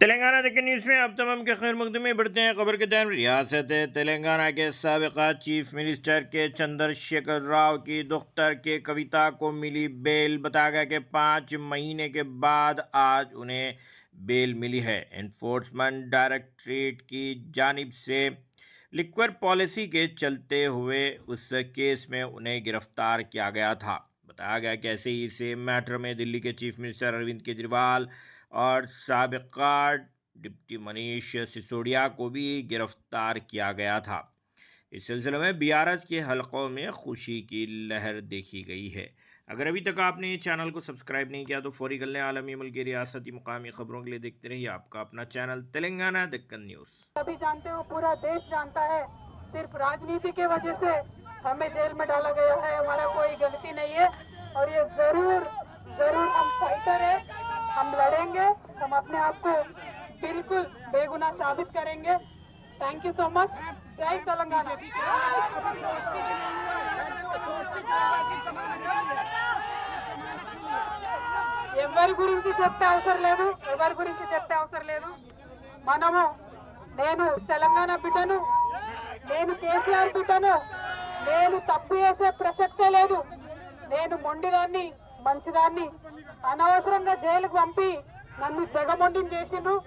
तेलंगाना देखिए न्यूज़ में अब तमाम के खैर मकदमे बढ़ते हैं। खबर के तहत रियासत तेलंगाना के साबिका चीफ मिनिस्टर के चंद्रशेखर राव की दुख्तर के कविता को मिली बेल। बताया गया कि 5 महीने के बाद आज उन्हें बेल मिली है। एनफोर्समेंट डायरेक्टरेट की जानिब से लिक्वर पॉलिसी के चलते हुए उस केस में उन्हें गिरफ्तार किया गया था। बताया गया कि ऐसे ही सेम मैटर में दिल्ली के चीफ मिनिस्टर अरविंद केजरीवाल और साबिका डिप्टी मनीष सिसोदिया को भी गिरफ्तार किया गया था। इस सिलसिले में बीआरएस के हलकों में खुशी की लहर देखी गई है। अगर अभी तक आपने चैनल को सब्सक्राइब नहीं किया तो फौरी कर लें। आलमी मुल्की रियासती मुकामी खबरों के लिए देखते रहिए आपका अपना चैनल तेलंगाना दक्कन न्यूज़। अभी जानते हो, पूरा देश जानता है, सिर्फ राजनीति के वजह से हमें जेल में डाला गया है। हमारा कोई गलती नहीं है और ये जरूर जरूर हम फाइटर है, हम लड़ेंगे, हम अपने आप को बिल्कुल बेगुनाह साबित करेंगे। Thank you so much. जय तेलंगाना। ఎవరి గురించి చెప్పే అవసరం లేదు, ఎవరి గురించి చెప్పే అవసరం లేదు. మనము నేను తెలంగాణ బిడ్డను, నేను కేసీఆర్ బిడ్డను, నేను తప్పు చేసే ప్రసక్తే లేదు. నేను మొండిదాన్ని, మంచిదాన్ని. అనవసరంగా జైలుకు పంపి నన్ను జగమొండిని చేసిండ్రు.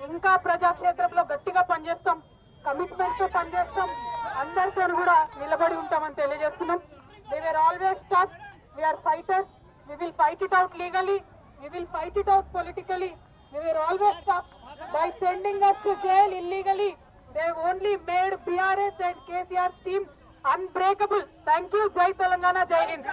ఇంకా ప్రజాక్షేత్రంలో గట్టిగా పనిచేస్తాం, కమిట్మెంట్ తో పనిచేస్తాం, అందరితో కూడా నిలబడి ఉంటామని తెలియజేస్తున్నాం. We are always tough, we are fighters, we will fight it out legally, we will fight it out politically. We were always tough. By sending us to jail illegally, they only made BRS and KCR's team unbreakable. Thank you. Jai Telangana, Jai Hind.